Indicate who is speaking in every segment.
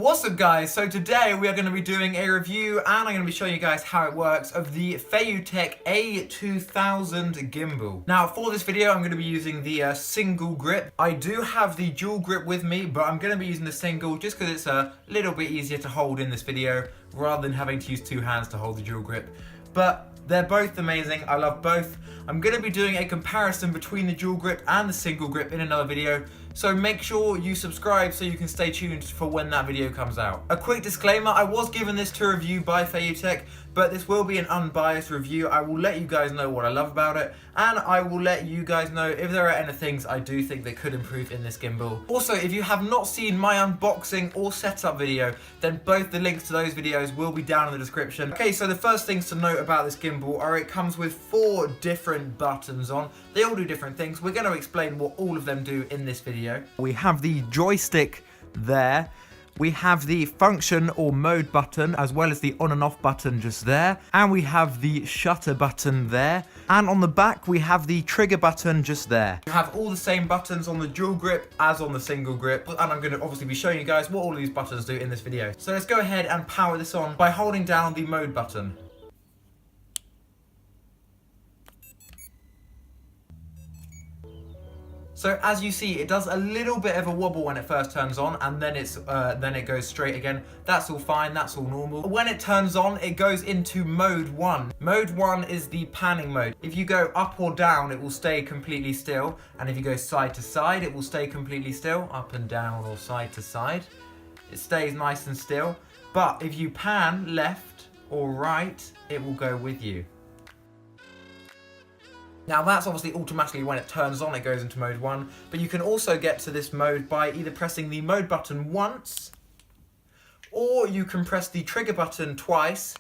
Speaker 1: What's up guys, so today we are going to be doing a review and I'm going to be showing you guys how it works of the Feiyu-Tech a2000 Gimbal. Now for this video I'm going to be using the single grip. I do have the dual grip with me, but I'm going to be using the single just because it's a little bit easier to hold in this video rather than having to use two hands to hold the dual grip. But they're both amazing, I love both. I'm going to be doing a comparison between the dual grip and the single grip in another video, so make sure you subscribe so you can stay tuned for when that video comes out. A quick disclaimer, I was given this to review by Feiyu-Tech, but this will be an unbiased review. I will let you guys know what I love about it, and I will let you guys know if there are any things I do think that could improve in this gimbal. Also, if you have not seen my unboxing or setup video, then both the links to those videos will be down in the description. Okay, so the first things to note about this gimbal are it comes with 4 different buttons on. They all do different things. We're going to explain what all of them do in this video. We have the joystick there. We have the function or mode button, as well as the on and off button just there. And we have the shutter button there. And on the back, we have the trigger button just there. You have all the same buttons on the dual grip as on the single grip. And I'm going to obviously be showing you guys what all of these buttons do in this video. So let's go ahead and power this on by holding down the mode button. So as you see, it does a little bit of a wobble when it first turns on, and then it goes straight again. That's all fine, that's all normal. When it turns on, it goes into mode 1. Mode 1 is the panning mode. If you go up or down, it will stay completely still. And if you go side to side, it will stay completely still. Up and down or side to side. It stays nice and still. But if you pan left or right, it will go with you. Now that's obviously automatically when it turns on, it goes into mode 1, but you can also get to this mode by either pressing the mode button once, or you can press the trigger button twice,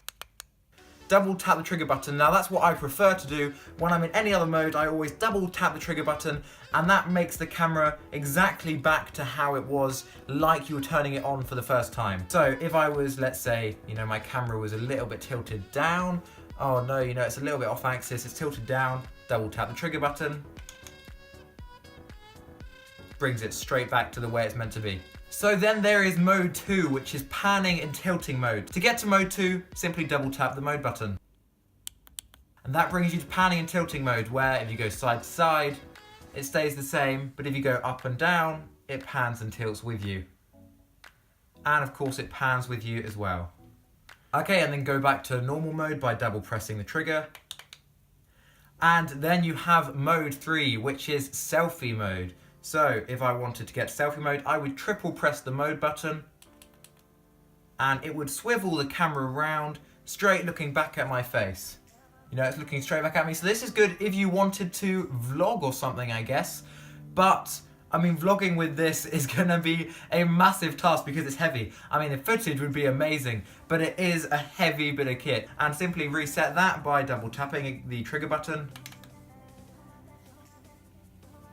Speaker 1: double tap the trigger button. Now that's what I prefer to do. When I'm in any other mode, I always double tap the trigger button, and that makes the camera exactly back to how it was, like you were turning it on for the first time. So if I was, let's say, my camera was a little bit tilted down, oh no, it's a little bit off axis, it's tilted down, double tap the trigger button, brings it straight back to the way it's meant to be. So then there is mode 2, which is panning and tilting mode. To get to mode 2, simply double tap the mode button. And that brings you to panning and tilting mode, where if you go side to side, it stays the same, but if you go up and down, it pans and tilts with you. And of course it pans with you as well. Okay, and then go back to normal mode by double pressing the trigger. And then you have mode 3, which is selfie mode. So if I wanted to get selfie mode, I would triple press the mode button and it would swivel the camera around, straight looking back at my face. It's looking straight back at me. So this is good if you wanted to vlog or something, I guess. But vlogging with this is going to be a massive task because it's heavy. The footage would be amazing, but it is a heavy bit of kit. And simply reset that by double tapping the trigger button.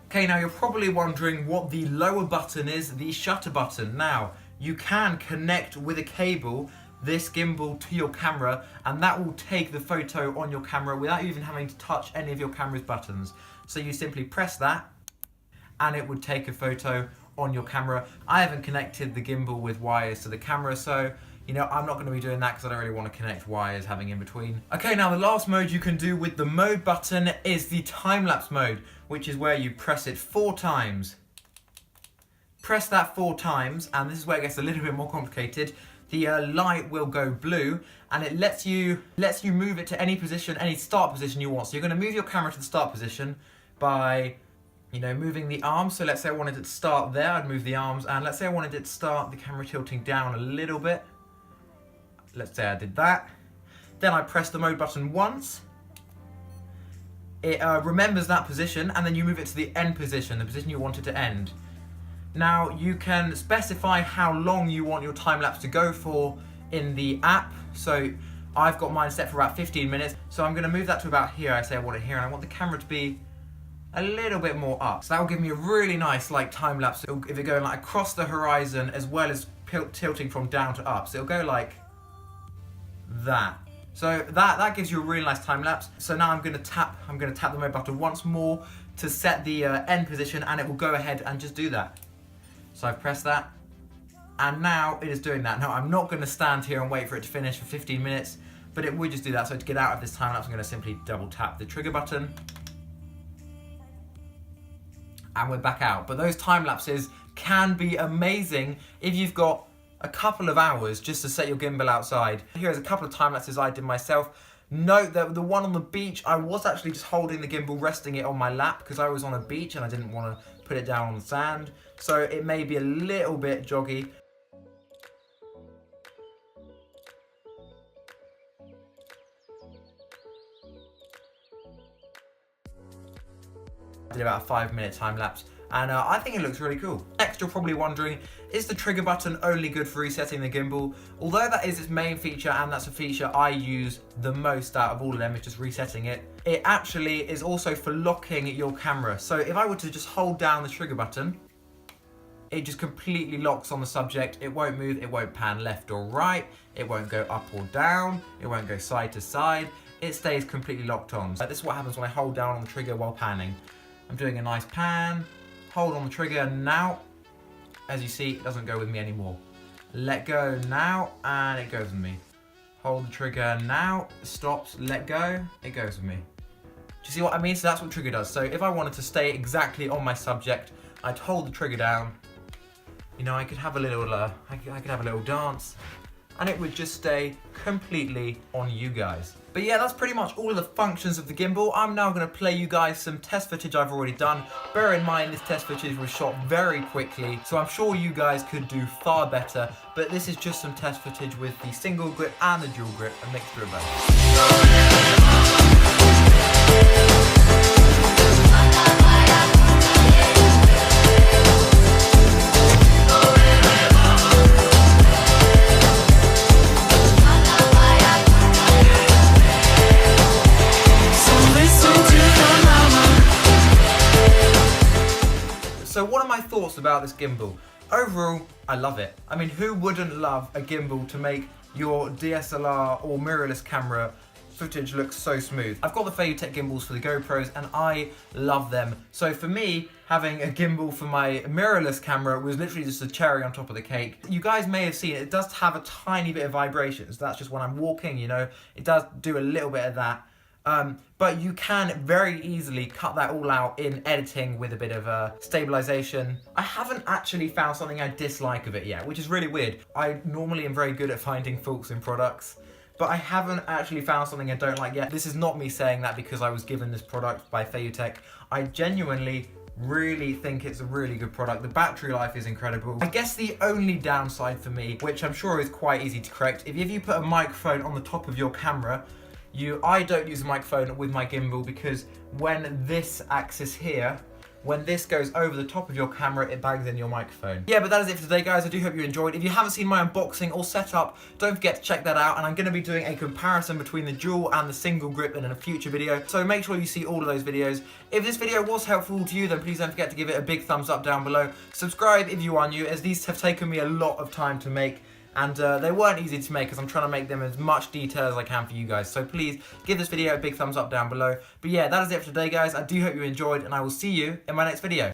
Speaker 1: Okay, now you're probably wondering what the lower button is, the shutter button. Now, you can connect with a cable this gimbal to your camera, and that will take the photo on your camera without even having to touch any of your camera's buttons. So you simply press that, and it would take a photo on your camera. I haven't connected the gimbal with wires to the camera, so I'm not going to be doing that because I don't really want to connect wires having in between. Okay, now the last mode you can do with the mode button is the time-lapse mode, which is where you press it 4 times. Press that 4 times, and this is where it gets a little bit more complicated. The light will go blue, and it lets you move it to any position, any start position you want. So you're going to move your camera to the start position by moving the arms. So let's say I wanted it to start there, I'd move the arms, and let's say I wanted it to start the camera tilting down a little bit. Let's say I did that. Then I press the mode button once. It remembers that position, and then you move it to the end position, the position you want it to end. Now you can specify how long you want your time lapse to go for in the app. So I've got mine set for about 15 minutes. So I'm going to move that to about here. I say I want it here, and I want the camera to be a little bit more up. So that will give me a really nice time lapse if it going across the horizon as well as tilting from down to up. So it'll go like that. So that gives you a really nice time lapse. So now I'm going to tap the mode button once more to set the end position, and it will go ahead and just do that. So I've pressed that, and now it is doing that. Now I'm not going to stand here and wait for it to finish for 15 minutes, but it would just do that. So to get out of this time lapse, I'm going to simply double tap the trigger button, and we're back out. But those time lapses can be amazing if you've got a couple of hours just to set your gimbal outside. Here's a couple of time lapses I did myself. Note that the one on the beach, I was actually just holding the gimbal, resting it on my lap because I was on a beach and I didn't want to put it down on the sand. So it may be a little bit joggy. I did about a 5-minute time lapse, and I think it looks really cool. Next, you're probably wondering, is the trigger button only good for resetting the gimbal? Although that is its main feature, and that's a feature I use the most out of all of them, is just resetting it, it actually is also for locking your camera. So if I were to just hold down the trigger button, it just completely locks on the subject. It won't move, it won't pan left or right, it won't go up or down, it won't go side to side. It stays completely locked on. So this is what happens when I hold down on the trigger while panning. I'm doing a nice pan, hold on the trigger now. As you see, it doesn't go with me anymore. Let go now, and it goes with me. Hold the trigger now, stops, let go, it goes with me. Do you see what I mean? So that's what trigger does. So if I wanted to stay exactly on my subject, I'd hold the trigger down. You know, I could have a little, I could have a little dance, and it would just stay completely on you guys. But yeah, that's pretty much all of the functions of the gimbal. I'm now going to play you guys some test footage I've already done. Bear in mind, this test footage was shot very quickly, so I'm sure you guys could do far better. But this is just some test footage with the single grip and the dual grip, a mixture of both. So what are my thoughts about this gimbal? Overall, I love it. I mean, who wouldn't love a gimbal to make your DSLR or mirrorless camera footage look so smooth? I've got the Feiyu-Tech gimbals for the GoPros and I love them. So for me, having a gimbal for my mirrorless camera was literally just a cherry on top of the cake. You guys may have seen it does have a tiny bit of vibrations. That's just when I'm walking, you know, it does do a little bit of that. But you can very easily cut that all out in editing with a bit of stabilization. I haven't actually found something I dislike of it yet, which is really weird. I normally am very good at finding faults in products, but I haven't actually found something I don't like yet. This is not me saying that because I was given this product by Feiyu-Tech. I genuinely really think it's a really good product. The battery life is incredible. I guess the only downside for me, which I'm sure is quite easy to correct, if you put a microphone on the top of your camera, I don't use a microphone with my gimbal because when this axis here, when this goes over the top of your camera, it bangs in your microphone. Yeah, but that is it for today, guys. I do hope you enjoyed. If you haven't seen my unboxing or setup, don't forget to check that out. And I'm going to be doing a comparison between the dual and the single grip in a future video. So make sure you see all of those videos. If this video was helpful to you, then please don't forget to give it a big thumbs up down below. Subscribe if you are new, as these have taken me a lot of time to make. And they weren't easy to make because I'm trying to make them as much detail as I can for you guys. So please give this video a big thumbs up down below. But yeah, that is it for today, guys. I do hope you enjoyed, and I will see you in my next video.